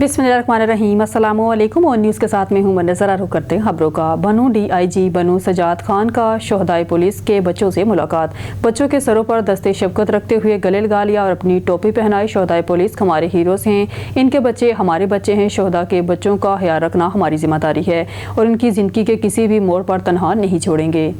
बिस्मिल्लाहिर्रहमानिर्रहीम। अस्सलाम वालेकुम और न्यूज़ के साथ में हूँ नज़र रुख करते हैं खबरों का। बनू DIG बनू सजाद खान का शोहदाए पुलिस के बच्चों से मुलाकात। बच्चों के सरों पर दस्ते शफकत रखते हुए गले लगा लिया और अपनी टोपी पहनाई। शोहदाए पुलिस हमारे हीरोज़ हैं, इनके बच्चे हमारे बच्चे हैं। शोहदा के बच्चों का ख्याल रखना हमारी जिम्मेदारी है और इनकी ज़िंदगी के किसी भी मोड़ पर तनहा नहीं छोड़ेंगे।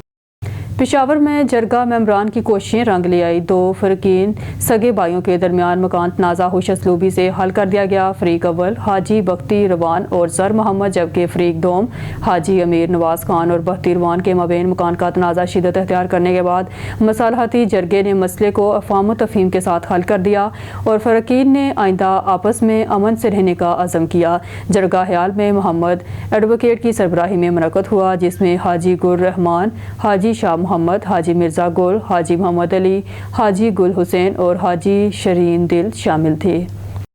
पेशावर में जरगा मेंबरान की कोशिशें रंग ले आई। दो फ़रकीन सगे भाइयों के दरमियान मकान तनाज़ा हुश असलूबी से हल कर दिया गया। फ़रीक अव्वल हाजी बख्ती रवान और ज़र मोहम्मद, जबकि फ़रीक दोम हाजी अमीर नवाज़ खान और बख्ती रवान के मबैन मकान का तनाज़ा शिद्दत अख्तियार करने के बाद मसालहती जरगे ने मसले को अफ़ाम व तफ़हीम के साथ हल कर दिया और फ़रकीन ने आइंदा आपस में अमन से रहने का अज़म किया। जरगा हयाल में मोहम्मद एडवोकेट की सरबराही में मुनक़द हुआ, जिसमें हाजी गुल रहमान, हाजी शाह मोहम्मद, हाजी मिर्ज़ा गुल, हाजी मोहम्मद अली, हाजी गुल हुसैन और हाजी शरीन दिल शामिल थे।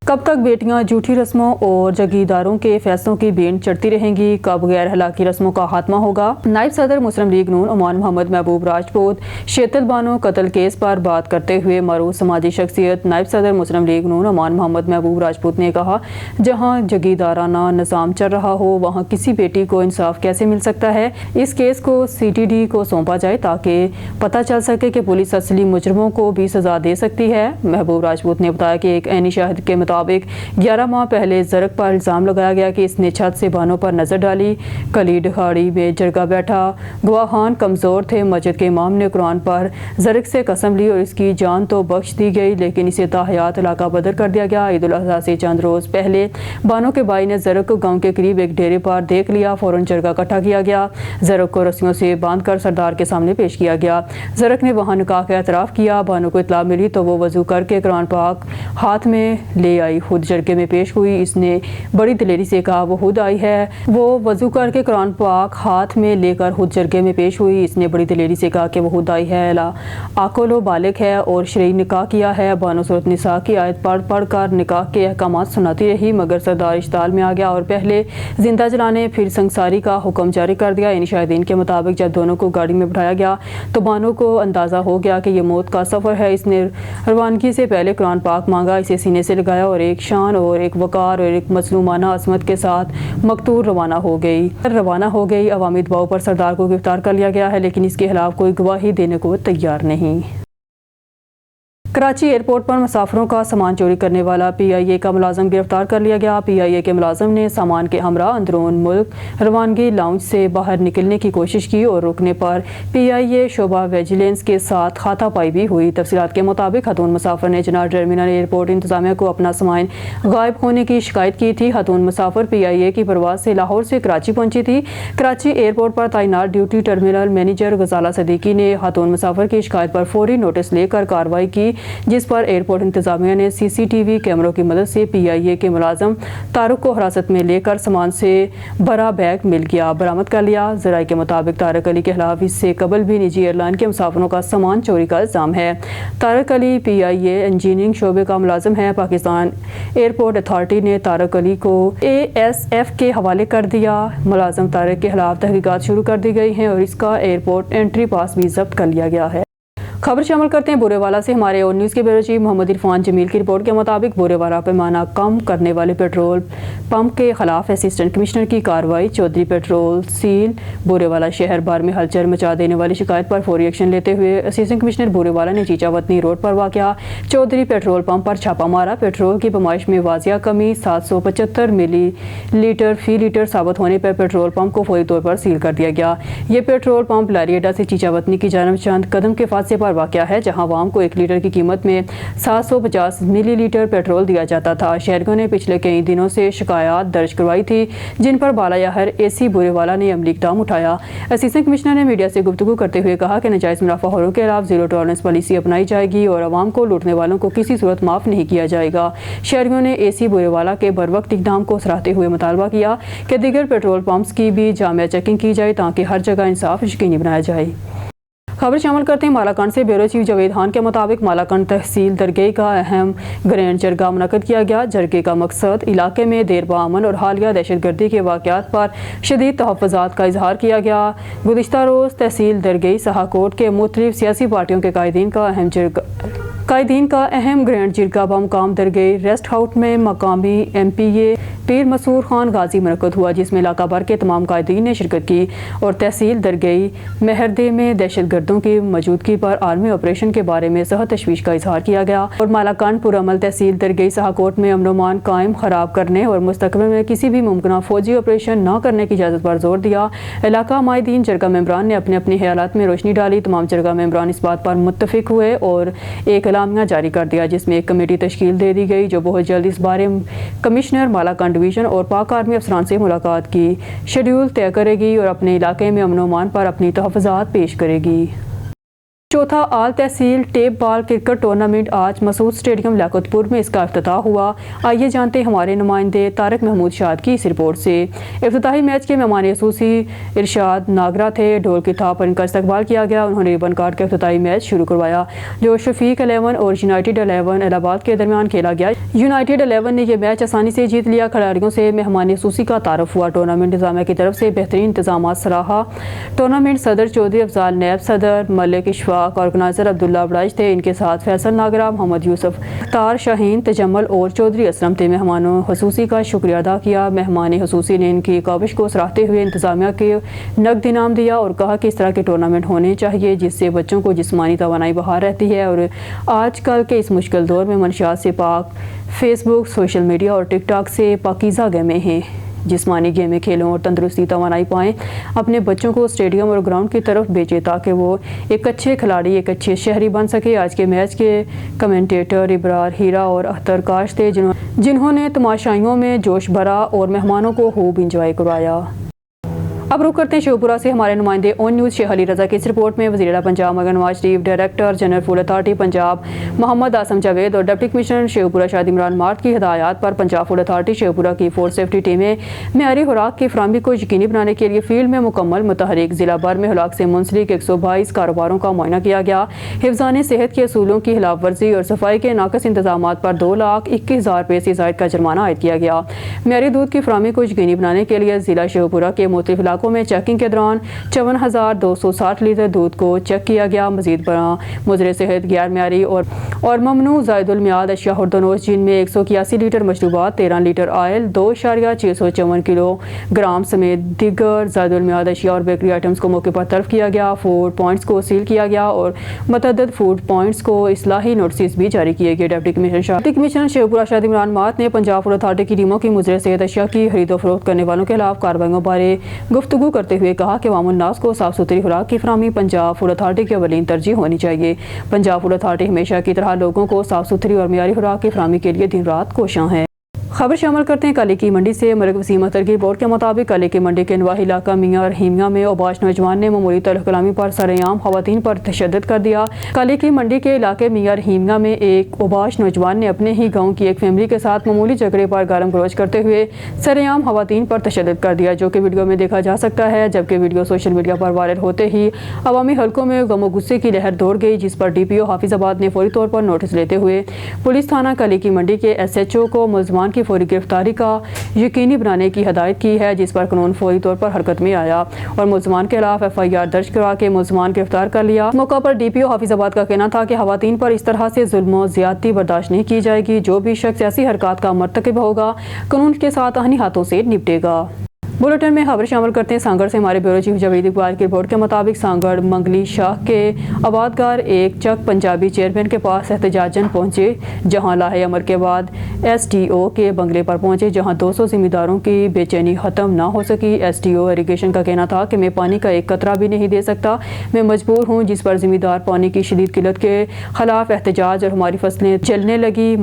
कब तक बेटियां झूठी रस्मों और जगीरदारों के फैसलों की बेंट चढ़ती रहेंगी? कब गैर हलाकी रस्मों का खात्मा होगा? नायब सदर मुस्लिम लीग नून उमान मोहम्मद महबूब राजपूत शेतल बानो कत्ल केस पर बात करते हुए मरूफ समाजी शख्सियत नायब सदर मुस्लिम लीग नून उमान मोहम्मद महबूब राजपूत ने कहा, जहां जगीरदाराना निज़ाम चल रहा हो वहां किसी बेटी को इंसाफ कैसे मिल सकता है? इस केस को CTD को सौंपा जाए ताकि पता चल सके कि पुलिस असली मुजरमों को भी सजा दे सकती है। महबूब राजपूत ने बताया कि एक ऐनी शाहिद के मुताबिक 11 माह पहले ज़रक पर इल्ज़ाम लगाया गया कि इसने छत से बानों पर नज़र डाली। कली ढाड़ी में जरगा बैठा, गवाहान कमज़ोर थे। मस्जिद के इमाम ने कुरान पर ज़रक से कसम ली और इसकी जान तो बख्श दी गई, लेकिन इसे ताहयात इलाका बदर कर दिया गया। ईद उल अज़हा से चंद रोज़ पहले बानों के भाई ने ज़रक को गाँव के करीब एक डेरे पर देख लिया। फ़ौरन जरगा इकट्ठा किया गया। ज़रक को रस्सियों से बांध कर सरदार के सामने पेश किया गया। ज़रक ने वहाँ निकाह का एतराफ़ किया। बानों को इत्तला मिली तो वो वज़ू करके कुरान पाक हाथ में ले आई, खुद जरगे में पेश हुई। इसने बड़ी दिलेरी से कहा वो खुद आई है। वो वज़ू करके कुरान पाक हाथ में लेकर खुद जरगे में पेश हुई। इसने बड़ी दिलेरी से कहा कि वो खुद आई है, ला आकोलो बालिग है और शरई निकाह किया है। बानो सूरत निसा की आयत पढ़ कर निकाह के अहकामात सुनाती रही, मगर सरदार इश्ताल में आ गया और पहले जिंदा जलाने फिर संसारी का हुक्म जारी कर दिया। इन शाहिदीन के मुताबिक जब दोनों को गाड़ी में बिठाया गया तो बानो को अंदाज़ा हो गया कि ये मौत का सफ़र है। इसने रवानगी से पहले कुरान पाक मांगा, इसे सीने से लगाया और एक शान और एक वकार और एक मसलूमाना असमत के साथ मकतूल रवाना हो गई। अवामी दबाव पर सरदार को गिरफ्तार कर लिया गया है, लेकिन इसके खिलाफ कोई गवाही देने को तैयार नहीं। कराची एयरपोर्ट पर मुसाफिरों का सामान चोरी करने वाला PIA का मुलाजम गिरफ्तार कर लिया गया। PIA के मुलाजम ने सामान के हमरा अंदरून मुल्क रवानगी लाउंज से बाहर निकलने की कोशिश की और रुकने पर PIA शोबा विजिलेंस के साथ खातापाई भी हुई। तफसीलात के मुताबिक खातून मुसाफिर ने जनाब टर्मिनल एयरपोर्ट इंतजामिया को अपना सामान गायब होने की शिकायत की थी। खातून मुसाफिर PIA की परवाज़ से लाहौर से कराची पहुंची थी। कराची एयरपोर्ट पर तैनात ड्यूटी टर्मिनल मैनेजर गजाला सदीकी ने खातून मुसाफिर की शिकायत पर फौरी नोटिस लेकर कार्रवाई की, जिस पर एयरपोर्ट इंतजामिया ने CCTV कैमरों की मदद से PIA के मुलाजम तारक को हिरासत में लेकर सामान से भरा बैग मिल गया बरामद कर लिया। ज़राए के मुताबिक तारक अली के खिलाफ इससे कबल भी निजी एयरलाइन के मुसाफिरों का सामान चोरी का इल्ज़ाम है। तारक अली PIA इंजीनियरिंग शोबे का मुलाजम है। पाकिस्तान एयरपोर्ट अथॉरिटी ने तारक अली को ASF के हवाले कर दिया। मुलाजम तारक के खिलाफ तहकीकात शुरू कर दी गई हैं और इसका एयरपोर्ट एंट्री पास भी जब्त कर लिया गया है। खबर शामिल करते हैं बोरेवाला से। हमारे और न्यूज़ के ब्यूरो चीफ मोहम्मद इरफान जमील की रिपोर्ट के मुताबिक बोरेवाला पैमाना कम करने वाले पेट्रोल पंप के खिलाफ असिस्टेंट कमिश्नर की कार्रवाई। चौधरी पेट्रोल सील बोरेवाला शहर भर में हलचल मचा देने वाली शिकायत पर फौरी एक्शन लेते हुए असिस्टेंट कमिश्नर बोरेवाला ने चीचावतनी रोड पर वाक़या चौधरी पेट्रोल पंप पर छापा मारा। पेट्रोल की पैमाइश में वाजिया कमी 775 मिलीलीटर फी लीटर साबित होने पर पेट्रोल पंप को फौरी तौर पर सील कर दिया गया। ये पेट्रोल पंप लारियडा से चीचावतनी की जानब चंद कदम के फासले पर वाक़या है, जहां आवाम को 1 लीटर की कीमत में 750 मिलीलीटर पेट्रोल दिया जाता था। शहरियों ने पिछले कई दिनों से शिकायत दर्ज करवाई थी, जिन पर बालायाहर AC बोरेवाला ने अमली इक़दाम उठाया। असिस्टेंट कमिश्नर ने मीडिया से गुफ्तगू करते हुए कहा कि नाजायज़ मुनाफाखोरों के खिलाफ ज़ीरो टॉलरेंस पॉलिसी अपनाई जाएगी और आवाम को लूटने वालों को किसी सूरत माफ़ नहीं किया जाएगा। शहरियों ने AC बोरेवाला के बरवक्त इक़दाम को सराहते हुए मुतालबा किया कि दीगर पेट्रोल पंप्स की भी जामिया चेकिंग की जाए ताकि हर जगह इंसाफ यकीनी बनाया जाए। खबर शामिल करते हैं मालाकंड से। ब्यूरो चीफ जावेद खान के मुताबिक मालाकंड तहसील दरगई का अहम ग्रैंड जरगा मुनक़द किया गया। जरगे का मकसद इलाके में देरपा अमन और हालिया दहशतगर्दी के वाक़यात पर शदीद तहफ़्फ़ुज़ात का इजहार किया गया। गुज़िश्ता रोज़ तहसील दरगई सहाकोट के मुख्तलिफ सियासी पार्टियों के कायदीन का अहम ग्रैंड जिरगा बमकाम दरगई रेस्ट हाउस में मकामी MPA پیر مسرور خان غازی منعقد ہوا، جس میں علاقہ بھر کے تمام قائدین نے شرکت کی اور تحصیل درگئی مہردے میں دہشت گردوں کی موجودگی پر عالمی آپریشن کے بارے میں سخت تشویش کا اظہار کیا گیا اور مالاکنڈ پرعمل تحصیل درگئی سہاکوٹ میں امن و امان قائم خراب کرنے اور مستقبل میں کسی بھی ممکنہ فوجی آپریشن نہ کرنے کی اجازت پر زور دیا۔ علاقہ مائدین جرگہ ممبران نے اپنے اپنے خیالات میں روشنی ڈالی۔ تمام جرگہ ممبران اس بات پر متفق ہوئے اور ایک اعلامیہ جاری کر دیا، جس میں ایک کمیٹی تشکیل دے دی گئی جو بہت جلد اس بارے کمشنر مالاکنڈ ڈویژن اور پاک آرمی افسران سے ملاقات کی شیڈول طے کرے گی اور اپنے علاقے میں امن و امان پر اپنی تحفظات پیش کرے گی۔ چوتھا آل تحصیل ٹیپ بال کرکٹ ٹورنامنٹ آج مسعود اسٹیڈیم لیاقت پور میں اس کا افتتاح ہوا۔ آئیے جانتے ہیں ہمارے نمائندے طارق محمود شاد کی اس رپورٹ سے۔ افتتاحی میچ کے مہمان خصوصی ارشاد ناگرہ تھے۔ ڈھول کی تھاپ پر ان کا استقبال کیا گیا۔ انہوں نے ربن کاٹ کے افتتاحی میچ شروع کروایا جو شفیق 11 اور یونائیٹڈ 11 الہ آباد کے درمیان کھیلا گیا۔ یونائیٹڈ 11 نے یہ میچ آسانی سے جیت لیا۔ کھلاڑیوں سے مہمان خصوصی کا تعارف ہوا۔ ٹورنامنٹ انتظامیہ کی طرف سے بہترین انتظامات سراہا۔ ٹورنامنٹ صدر چودھری افضال نیب، صدر ملک اشفاق، آرگنائزر عبداللہ بڑاج تھے۔ ان کے ساتھ فیصل ناگرہ، محمد یوسف، اختار شاہین، تجمل اور چودھری اسلم تھے۔ مہمانوں خصوصی کا شکریہ ادا کیا۔ مہمان خصوصی نے ان کی کاوش کو سراہتے ہوئے انتظامیہ کے نقد انعام دیا اور کہا کہ اس طرح کے ٹورنامنٹ ہونے چاہیے جس سے بچوں کو جسمانی توانائی بحال رہتی ہے اور آج کل کے اس مشکل دور میں منشیات سے پاک فیس بک، سوشل میڈیا اور ٹک ٹاک سے پاکیزہ گیمیں ہیں۔ جسمانی گیمیں کھیلوں اور تندرستی توانائی پائیں، اپنے بچوں کو اسٹیڈیم اور گراؤنڈ کی طرف بھیجیں تاکہ وہ ایک اچھے کھلاڑی، ایک اچھے شہری بن سکے۔ آج کے میچ کے کمنٹیٹر ابرار ہیرا اور اختر کاش تھے جنہوں نے تماشائیوں میں جوش بھرا اور مہمانوں کو خوب انجوائے کروایا۔ اب رخ کرتے ہیں شیوپورہ سے ہمارے نمائندے اون نیوز شیخ علی رضا کی اس رپورٹ میں۔ وزیر اعلیٰ پنجاب مگر Nawaz Sharif, director general food authority Punjab Muhammad Asim Javed اور ڈپٹی کمشنر شیوپورہ شاہد عمران مارٹ کی ہدایات پر پنجاب فوڈ اتھارٹی شیوپورہ کی فوڈ سیفٹی ٹیمیں معیاری خوراک کی فراہمی کو یقینی بنانے کے لیے فیلڈ میں مکمل متحرک۔ ضلع بھر میں خوراک سے منسلک 122 کاروباروں کا معائنہ کیا گیا۔ حفظان صحت کے اصولوں کی خلاف ورزی اور صفائی کے ناقص انتظامات پر 2,21,000 روپے سے زائد کا جرمانہ عائد کیا گیا۔ معیاری دودھ کی فراہمی کو یقینی بنانے کے لیے ضلع شیوپورہ کے مختلف علاقوں میں چیکنگ کے 54,260 لیٹر دودھ کو چیک کیا گیا۔ مزید برآں مضر صحت، غیر معیاری اور ممنوع زائد المیعاد اشیاء خوردنوش جن میں 181 لیٹر مشروبات، 13 لیٹر آئل، 2.654 کلو گرام سمیت دیگر زائد المیعاد اشیاء اور بیکری آئٹمز کو موقع پر طلب کیا گیا۔ فوڈ پوائنٹس کو سیل کیا گیا اور متعدد فوڈ پوائنٹس کو اصلاحی نوٹسز بھی جاری کیے گئے۔ Deputy commissioner Sheikhupura Shahid Imran mart نے پنجاب فوڈ اتھارٹی کی ٹیموں کی مضر صحت اشیاء کی خرید و فروخت کرنے والوں کے خلاف کارروائیوں بارے گفتگو کرتے ہوئے کہا کہ عوام الناس کو صاف ستھری خوراک کی فراہمی پنجاب فوڈ اتھارٹی کی اولین ترجیح ہونی چاہیے۔ پنجاب فوڈ اتھارٹی ہمیشہ کی طرح لوگوں کو صاف ستھری اور معیاری خوراک کی فراہمی کے لیے دن رات کوشاں ہے۔ خبر شامل کرتے ہیں کالی کی منڈی سے۔ ملک وسیم اختر کی رپورٹ کے مطابق کالی کی منڈی کے نواحی علاقہ میاں رحیمیہ میں اوباش نوجوان نے معمولی طلب کلامی پر سرعام خواتین پر تشدد کر دیا۔ کالی کی منڈی کے علاقے میاں رحیمیہ میں ایک اوباش نوجوان نے اپنے ہی گاؤں کی ایک فیملی کے ساتھ معمولی جھگڑے پر گالم گلوچ کرتے ہوئے سرعام خواتین پر تشدد کر دیا، جو کہ ویڈیو میں دیکھا جا سکتا ہے۔ جبکہ ویڈیو سوشل میڈیا پر وائرل ہوتے ہی عوامی حلقوں میں غم و غصے کی لہر دوڑ گئی، جس پر DPO حافظ آباد نے فوری طور پر نوٹس لیتے ہوئے پولیس تھانہ کالی کی منڈی کے SHO کو ملزمان کی فوری گرفتاری کا یقینی بنانے کی ہدایت کی ہے، جس پر قانون فوری طور پر حرکت میں آیا اور ملزمان کے خلاف FIR درج کرا کے ملزمان گرفتار کر لیا۔ اس موقع پر DPO حافظ آباد کا کہنا تھا کہ خواتین پر اس طرح سے ظلم و زیادتی برداشت نہیں کی جائے گی۔ جو بھی شخص ایسی حرکات کا مرتکب ہوگا قانون کے ساتھ آہنی ہاتھوں سے نپٹے گا۔ بلیٹن میں خبر شامل کرتے ہیں سانگڑ سے ہمارے بیورو چیف جاوید اقبال کی رپورٹ کے مطابق سانگڑ منگلی شاہ کے آبادگار ایک چک پنجابی چیئرمین کے پاس احتجاجاً پہنچے، جہاں لاہے امر کے بعد SDO کے بنگلے پر پہنچے، جہاں 200 ذمہ داروں کی بے چینی ختم نہ ہو سکی۔ SDO اریگیشن کا کہنا تھا کہ میں پانی کا ایک قطرہ بھی نہیں دے سکتا، میں مجبور ہوں، جس پر ذمہ دار پانی کی شدید قلت کے خلاف احتجاج اور ہماری فصلیں جلنے لگی۔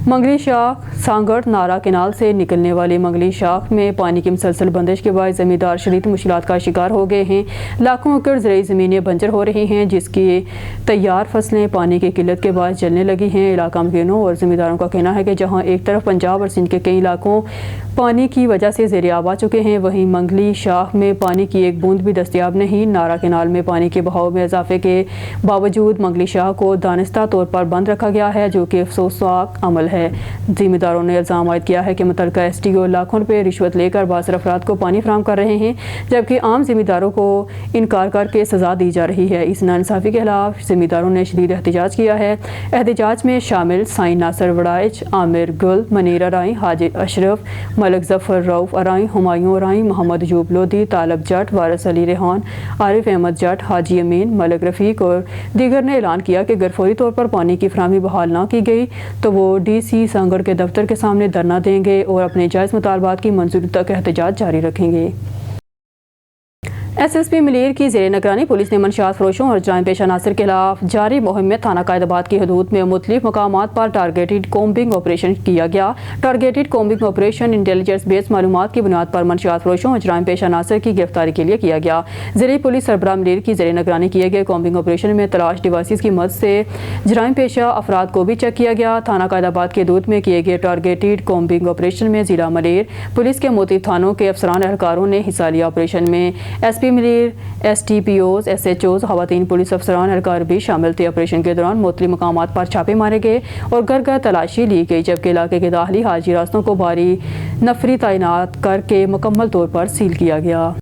منگلی شاخ سانگڑ نارا کینال سے نکلنے والی منگلی شاخ میں پانی کی مسلسل بندش کے باعث زمیندار شدید مشکلات کا شکار ہو گئے ہیں۔ لاکھوں ایکڑ زرعی زمینیں بنجر ہو رہی ہیں، جس کی تیار فصلیں پانی کی قلت کے باعث جلنے لگی ہیں۔ علاقہ مکینوں اور زمینداروں کا کہنا ہے کہ جہاں ایک طرف پنجاب اور سندھ کے کئی علاقوں پانی کی وجہ سے زیر آب آ چکے ہیں، وہیں منگلی شاخ میں پانی کی ایک بوند بھی دستیاب نہیں۔ نارا کینال میں پانی کے بہاؤ میں اضافے کے باوجود منگلی شاخ کو دانستہ طور پر بند رکھا گیا ہے، جو کہ افسوسناک عمل ہے۔ है। जिम्मेदारों ने इल्ज़ाम आयद किया है कि मुतल्लिका SDO लाखों रुपये रिश्वत लेकर बाज़ अफराद को पानी फराहम कर रहे हैं, जबकि आम जिम्मेदारों को इनकार करके सज़ा दी जा रही है। इस नाइंसाफ़ी के खिलाफ जिम्मेदारों ने शदीद एहतजाज किया है। एहतजाज में शामिल साइन नासर वड़ाइच, आमिर गुल, मनीर अराई, हाजी अशरफ, मलिक जफर रऊफ अराई, हुमायूं अराई, मोहम्मद अयूब लोधी, तालब जट, वारिस अली रेहान, आरिफ अहमद जट, हाजी अमीन, मलिक रफ़ीक और दीगर ने ऐलान किया कि अगर फौरी तौर पर पानी की फराहमी बहाल ना की गई तो वो DC सांगड़ के दफ्तर के सामने धरना देंगे और अपने जायज़ मुतालबात की मंजूरी तक एहतजाज जारी रखेंगे। SSP मलेर की ज़ेर निगरानी पुलिस ने मंशियात फरोशों और जराइम पेशा अनासर के खिलाफ जारी मुहिम में थाना कायदाबाद की हदूद में मुख्तलिफ मकामात पर टारगेटेड कोम्बिंग ऑपरेशन किया गया। Targeted combing operation intelligence based मालूमात की बुनियाद पर मंशियात फरोशों और जराइम पेशा अनासर की गिरफ्तारी के लिए किया गया। ज़िले पुलिस सरबराह मलेर की ज़ेर निगरानी किए गए कोम्बिंग ऑपरेशन में तलाश डिवाइसेस की मदद से जराइम पेशा अफराद को भी चेक किया गया। थाना कायदाबाद की हदूद में किए गए टारगेटेड कोम्बिंग ऑपरेशन में ज़िला मलेर पुलिस के मुख्तलिफ थानों के अफसरान एहलकारों ने हिस्सा लिया। ऑपरेशन में SP मलेर, STPOs, SHOs, खवातीन पुलिस अफसरान एहलकार भी शामिल थे। ऑपरेशन के दौरान मुख्तलिफ मकामात पर छापे मारे गए और घर घर तलाशी ली गई, जबकि इलाके के दाखिली हाजी रास्तों को भारी नफरी तैनात करके मुकम्मल तौर पर सील किया गया।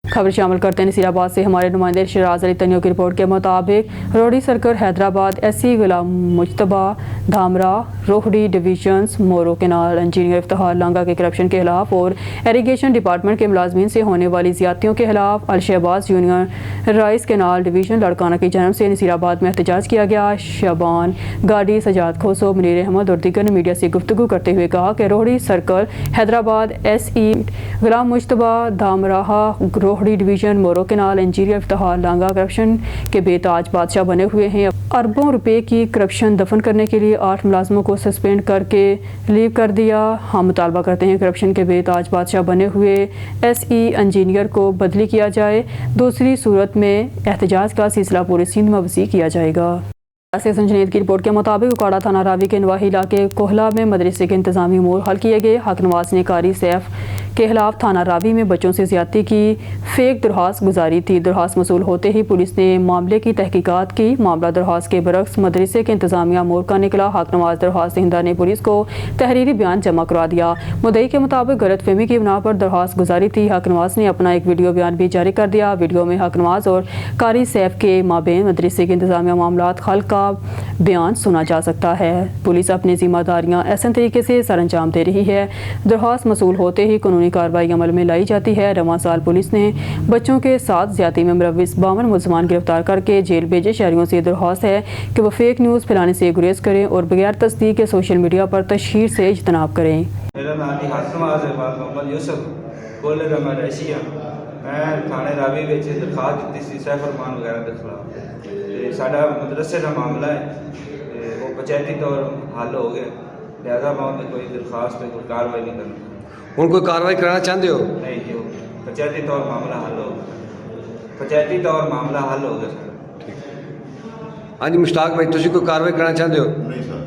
खबर शामिल करते हैं नसीराबाद से हमारे नुमाइंदे शराज अली तनियो की रिपोर्ट के मुताबिक रोडी सर्कल हैदराबाद SC गुलाम मुश्तबा धामरा रोहड़ी डिवीजन्स मोरो केनाल इंजीनियर इफ्तिखार लांगा के करप्शन के खिलाफ और इरीगेशन डिपार्टमेंट के मुलाजमीन से होने वाली ज़्यादतियों के खिलाफ Alshahbaz union rice canal division Larkana की जानब से नसीराबाद में एहतजाज किया गया। शबान गाड़ी, सजाद खोसो, मुनीर अहमद और दीगर ने मीडिया से गुफ्तगू करते हुए कहा कि रोहड़ी सर्कल हैदराबाद SE गुलाम मुश्तबा धामराहा रोहड़ी डिवीजन मोरो केनाल इंजीनियर इफ्तिखार लांगा करप्शन के बेताज बादशाह बने हुए हैं। अरबों रुपए की करप्शन दफन करने के लिए 8 मुलाजमों को सस्पेंड करके लीव कर दिया। हम मुतालबा करते हैं करप्शन के बेताज बादशाह बने हुए SE इंजीनियर को बदली किया जाए, दूसरी सूरत में एहतजाज का सिलसिला पूरे सिंध में वसी किया जाएगा। संजनीद की रिपोर्ट के मुताबिक उकाड़ा थाना रावी के नवाही इलाके कोहला में मदरसे के इंतजामी अमूर हल किए गए। हक नवाज ने कारी सैफ के खिलाफ थाना रावी में बच्चों से ज्यादती की फेक दरख्वास्त गुजारी थी। दरख्वास्त मसूल होते ही पुलिस ने मामले की तहकीकात की। मामला दरख्वास्त के बरक्स मदरसे के इंतजामिया अमूर का निकला। हक नवाज दरख्वास्त दहिंदा ने पुलिस को तहरीरी बयान जमा करवा दिया। मुद्दई के मुताबिक गलत फहमी की बिना पर दरख्वास्त गुजारी थी। हक नवाज ने अपना एक वीडियो बयान भी जारी कर दिया। वीडियो में हक नवाज और कारी सैफ के माबेन मदरसे के इंतजामिया मामलात हल का बयान सुना जा सकता है। पुलिस अपनी जिम्मेदारियां ऐसे तरीके से सर अंजाम दे रही है। दरख्वास्त मसूल होते ही कानूनी कार्रवाई अमल में लाई जाती है। रवां साल पुलिस ने बच्चों के साथ ज्यादती में मुलव्विस 52 मुलजमान गिरफ्तार करके जेल भेजे। शहरियों से दरख्वास्त है कि वो फेक न्यूज़ फैलाने से गुरेज करें और बगैर तस्दीक के सोशल मीडिया पर तशहीर से इज्तनाब करें। मेरा नाम मोहम्मद यूसुफ कोले का मैं रशिया मैं थाने रावी में दरखास्त दी सी सैफ फरमान वगैरह के खिलाफ। साडा मदरसे का मामला है वो पंचायती तौर हल हो गया, लिहाजा मैं उन्हें कोई दरखास्त कोई कार्रवाई नहीं करना। उन कोई कार्रवाई कराना चाहते हो? नहीं जी, पंचायती तौर मामला हल हो गया, पंचायती तौर मामला हल हो गया सर। हाँ जी मुश्ताक भाई, तुसी कोई कार्रवाई कराना चाहते हो? नहीं सर।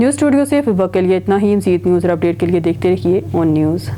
न्यूज़ स्टूडियो से फिर वक्त के लिए इतना ही। मज़ीद न्यूज़ और अपडेट के लिए देखते रहिए ऑन न्यूज़।